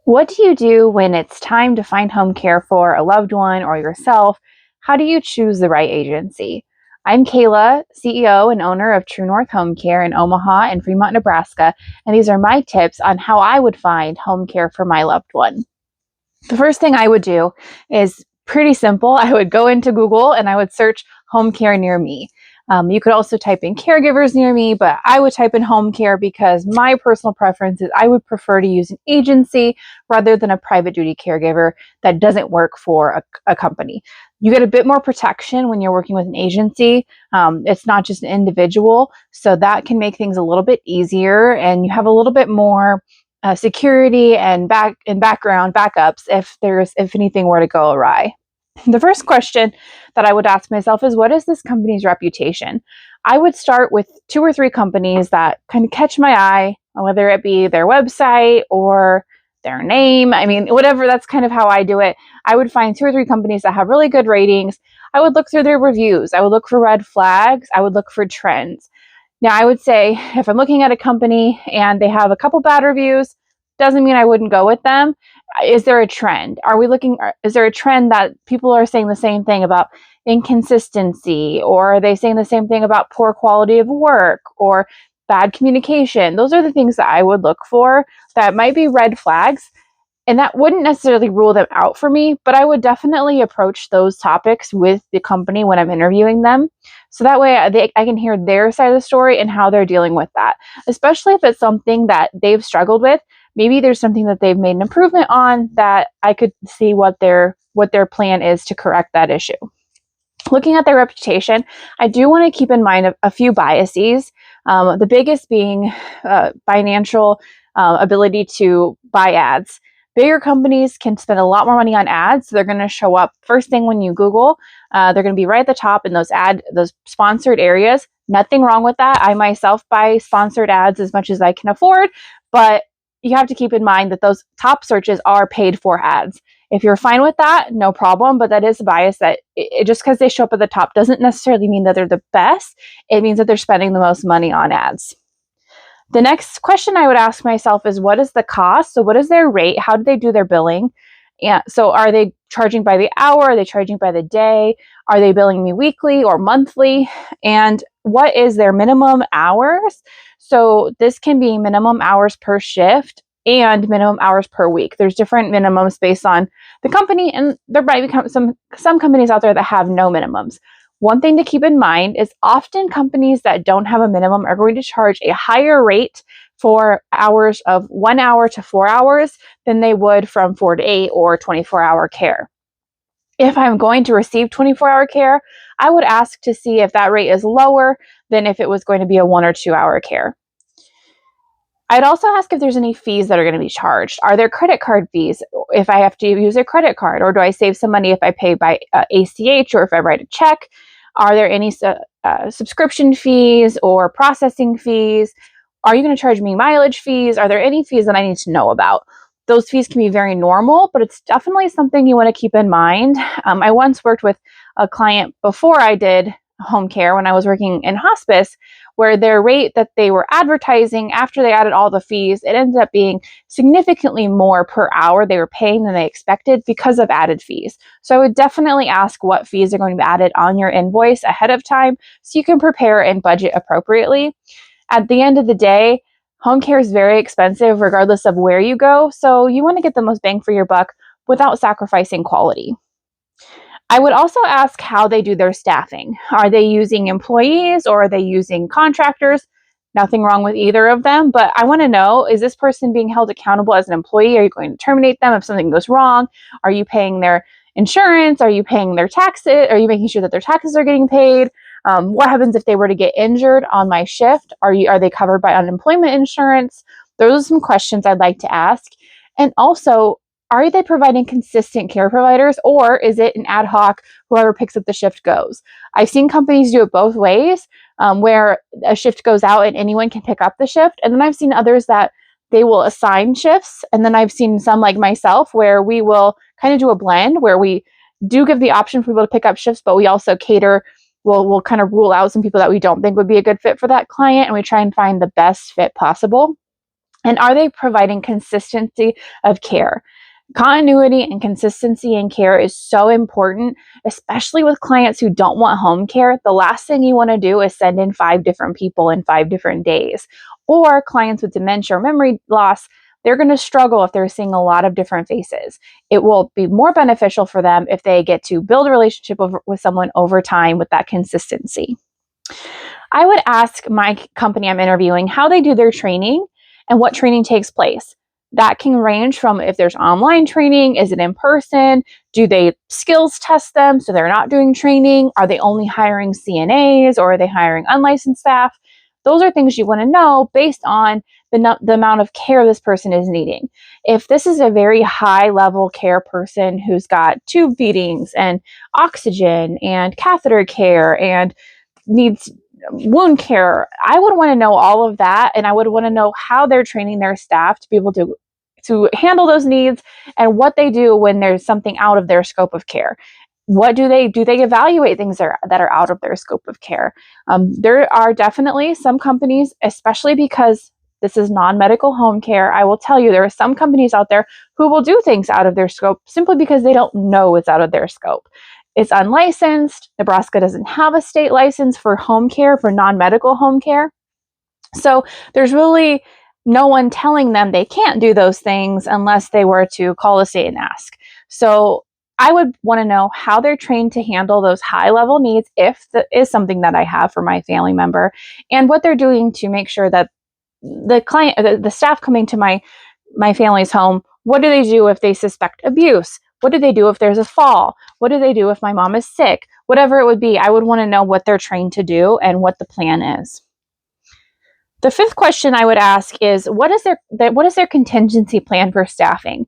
What do you do when it's time to find home care for a loved one or yourself? How do you choose the right agency? I'm Kayla, CEO and owner of True North Home Care in Omaha and Fremont, Nebraska, and these are my tips on how I would find home care for my loved one. The first thing I would do is pretty simple. I would go into Google and I would search home care near me. You could also type in caregivers near me, but I would type in home care because my personal preference is I would prefer to use an agency rather than a private duty caregiver that doesn't work for a company. You get a bit more protection when you're working with an agency. It's not just an individual, so that can make things a little bit easier, and you have a little bit more security and background backups if anything were to go awry. The first question that I would ask myself is, what is this company's reputation? I would start with two or three companies that kind of catch my eye, whether it be their website or their name. I mean, whatever, that's kind of how I do it. I would find two or three companies that have really good ratings. I would look through their reviews. I would look for red flags. I would look for trends. Now, I would say if I'm looking at a company and they have a couple bad reviews, doesn't mean I wouldn't go with them. Is there a trend? Is there a trend that people are saying the same thing about inconsistency, or are they saying the same thing about poor quality of work or bad communication? Those are the things that I would look for that might be red flags. And that wouldn't necessarily rule them out for me, but I would definitely approach those topics with the company when I'm interviewing them. So that way I can hear their side of the story and how they're dealing with that, especially if it's something that they've struggled with. Maybe there's something that they've made an improvement on that I could see what their plan is to correct that issue. Looking at their reputation, I do want to keep in mind a few biases. The biggest being financial ability to buy ads. Bigger companies can spend a lot more money on ads, so they're going to show up first thing when you Google. They're going to be right at the top in those sponsored areas. Nothing wrong with that. I myself buy sponsored ads as much as I can afford, but you have to keep in mind that those top searches are paid for ads. If you're fine with that, no problem, but that is a bias that just because they show up at the top doesn't necessarily mean that they're the best. It means that they're spending the most money on ads. The next question I would ask myself is, what is the cost? So what is their rate? How do they do their billing? And so are they charging by the hour? Are they charging by the day? Are they billing me weekly or monthly? And what is their minimum hours? So this can be minimum hours per shift and minimum hours per week. There's different minimums based on the company, and there might be some companies out there that have no minimums. One thing to keep in mind is often companies that don't have a minimum are going to charge a higher rate for hours of 1 hour to 4 hours than they would from 4 to 8 or 24-hour care. If I'm going to receive 24-hour care, I would ask to see if that rate is lower than if it was going to be a 1 or 2 hour care. I'd also ask if there's any fees that are going to be charged. Are there credit card fees if I have to use a credit card, or do I save some money if I pay by ACH or if I write a check? Are there any subscription fees or processing fees? Are you going to charge me mileage fees? Are there any fees that I need to know about? Those fees can be very normal, but it's definitely something you want to keep in mind. I once worked with a client before I did home care when I was working in hospice, where their rate that they were advertising after they added all the fees, it ended up being significantly more per hour they were paying than they expected because of added fees. So I would definitely ask what fees are going to be added on your invoice ahead of time so you can prepare and budget appropriately. At the end of the day, home care is very expensive regardless of where you go, so you want to get the most bang for your buck without sacrificing quality. I would also ask how they do their staffing. Are they using employees or are they using contractors? Nothing wrong with either of them, but I want to know, is this person being held accountable as an employee? Are you going to terminate them if something goes wrong? Are you paying their insurance? Are you paying their taxes? Are you making sure that their taxes are getting paid? What happens if they were to get injured on my shift? Are they covered by unemployment insurance? Those are some questions I'd like to ask. And also, are they providing consistent care providers, or is it an ad hoc, whoever picks up the shift goes? I've seen companies do it both ways, where a shift goes out and anyone can pick up the shift. And then I've seen others that they will assign shifts. And then I've seen some like myself where we will kind of do a blend where we do give the option for people to pick up shifts, but we also cater. We'll kind of rule out some people that we don't think would be a good fit for that client, and we try and find the best fit possible. And are they providing consistency of care? Continuity and consistency in care is so important, especially with clients who don't want home care. The last thing you want to do is send in 5 different people in 5 different days. Or clients with dementia or memory loss, they're going to struggle if they're seeing a lot of different faces. It will be more beneficial for them if they get to build a relationship with someone over time with that consistency. I would ask my company I'm interviewing how they do their training and what training takes place. That can range from if there's online training, is it in person? Do they skills test them so they're not doing training? Are they only hiring CNAs or are they hiring unlicensed staff? Those are things you want to know based on the amount of care this person is needing. If this is a very high level care person who's got tube feedings and oxygen and catheter care and needs wound care, I would want to know all of that, and I would want to know how they're training their staff to be able to handle those needs and what they do when there's something out of their scope of care. What do they evaluate things that are out of their scope of care? There are definitely some companies, especially because this is non-medical home care. I will tell you, there are some companies out there who will do things out of their scope simply because they don't know it's out of their scope. It's unlicensed. Nebraska doesn't have a state license for home care, for non-medical home care. So there's really no one telling them they can't do those things unless they were to call the state and ask. So I would want to know how they're trained to handle those high level needs, if that is something that I have for my family member, and what they're doing to make sure that the staff coming to my family's home, what do they do if they suspect abuse? What do they do if there's a fall? What do they do if my mom is sick? Whatever it would be, I would want to know what they're trained to do and what the plan is. The fifth question I would ask is what is their contingency plan for staffing?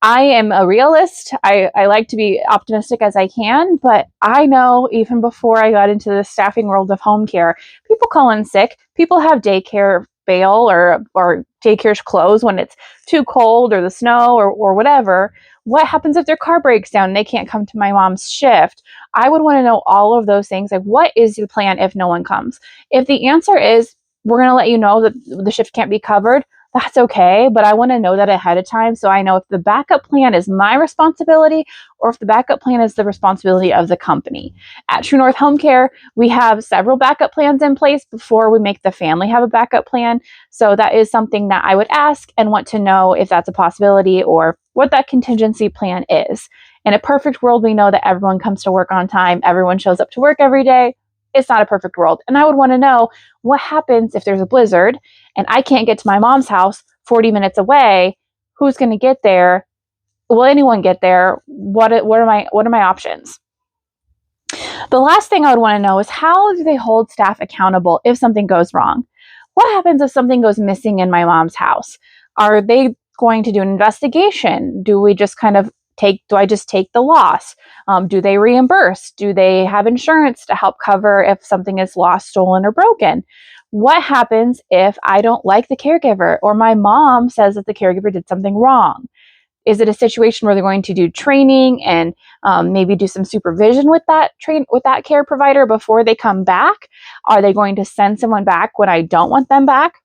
I am a realist. I like to be optimistic as I can, but I know even before I got into the staffing world of home care, people call in sick. People have daycare bail or daycares close when it's too cold or the snow or whatever. What happens if their car breaks down and they can't come to my mom's shift? I would want to know all of those things. Like, what is the plan if no one comes? If the answer is, we're going to let you know that the shift can't be covered, that's okay, but I want to know that ahead of time so I know if the backup plan is my responsibility or if the backup plan is the responsibility of the company. At True North Home Care, we have several backup plans in place before we make the family have a backup plan. So that is something that I would ask and want to know if that's a possibility or what that contingency plan is. In a perfect world, we know that everyone comes to work on time, everyone shows up to work every day. It's not a perfect world. And I would want to know what happens if there's a blizzard and I can't get to my mom's house 40 minutes away. Who's going to get there? Will anyone get there? What are my options? The last thing I would want to know is how do they hold staff accountable if something goes wrong? What happens if something goes missing in my mom's house? Are they going to do an investigation? Do I just take the loss? Do they reimburse? Do they have insurance to help cover if something is lost, stolen, or broken? What happens if I don't like the caregiver or my mom says that the caregiver did something wrong? Is it a situation where they're going to do training and maybe do some supervision with that care provider before they come back? Are they going to send someone back when I don't want them back?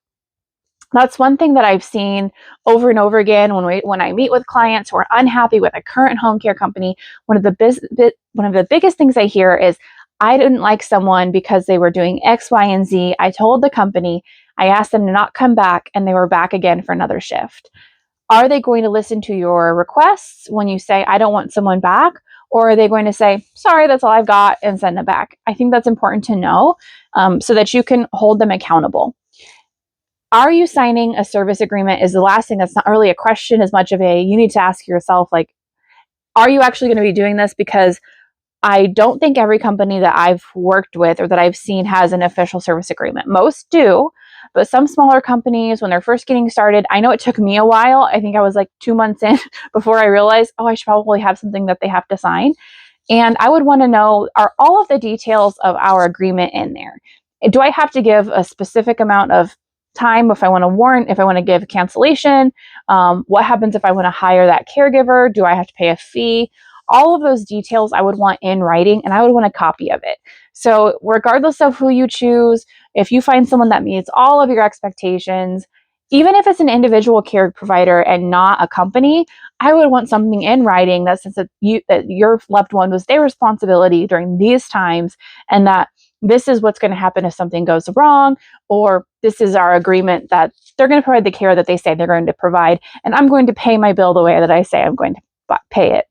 That's one thing that I've seen over and over again when I meet with clients who are unhappy with a current home care company. One of the biggest things I hear is, I didn't like someone because they were doing X, Y, and Z. I told the company, I asked them to not come back, and they were back again for another shift. Are they going to listen to your requests when you say, I don't want someone back? Or are they going to say, sorry, that's all I've got, and send them back? I think that's important to know so that you can hold them accountable. Are you signing a service agreement is the last thing. That's not really a question as much of you need to ask yourself, like, are you actually going to be doing this? Because I don't think every company that I've worked with or that I've seen has an official service agreement. Most do, but some smaller companies, when they're first getting started, I know it took me a while. I think I was like 2 months in before I realized, I should probably have something that they have to sign. And I would want to know, are all of the details of our agreement in there? Do I have to give a specific amount of time if I want to warn, if I want to give cancellation? What happens if I want to hire that caregiver? Do I have to pay a fee? All of those details I would want in writing, and I would want a copy of it. So regardless of who you choose, if you find someone that meets all of your expectations, even if it's an individual care provider and not a company, I would want something in writing that says that your loved one was their responsibility during these times, and that this is what's going to happen if something goes wrong, or this is our agreement that they're going to provide the care that they say they're going to provide, and I'm going to pay my bill the way that I say I'm going to pay it.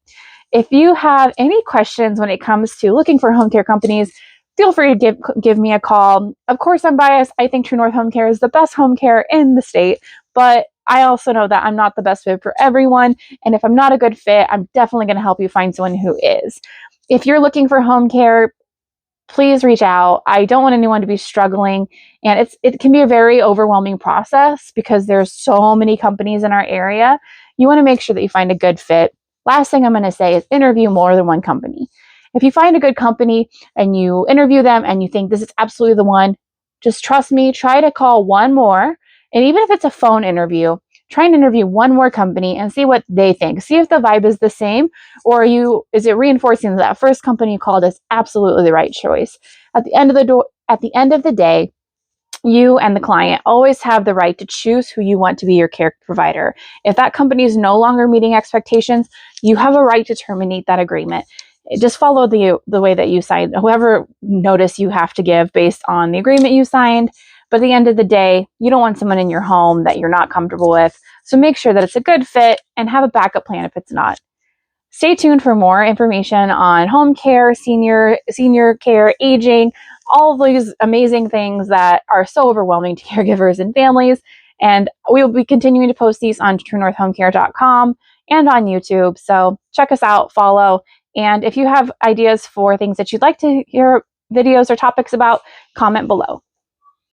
If you have any questions when it comes to looking for home care companies, feel free to give me a call. Of course, I'm biased. I think True North Home Care is the best home care in the state, but I also know that I'm not the best fit for everyone. And if I'm not a good fit, I'm definitely going to help you find someone who is. If you're looking for home care, please reach out. I don't want anyone to be struggling, and it can be a very overwhelming process because there's so many companies in our area. You want to make sure that you find a good fit. Last thing I'm going to say is interview more than one company. If you find a good company and you interview them and you think this is absolutely the one, just trust me, try to call one more. And even if it's a phone interview, try and interview one more company and see what they think. See if the vibe is the same, or is it reinforcing that first company you called is absolutely the right choice. At the end of the day, you and the client always have the right to choose who you want to be your care provider. If that company is no longer meeting expectations, you have a right to terminate that agreement. Just follow the way that you signed, whoever notice you have to give based on the agreement you signed. But at the end of the day, you don't want someone in your home that you're not comfortable with. So make sure that it's a good fit and have a backup plan if it's not. Stay tuned for more information on home care, senior care, aging, all of these amazing things that are so overwhelming to caregivers and families. And we will be continuing to post these on truenorthhomecare.com and on YouTube. So check us out, follow. And if you have ideas for things that you'd like to hear videos or topics about, comment below.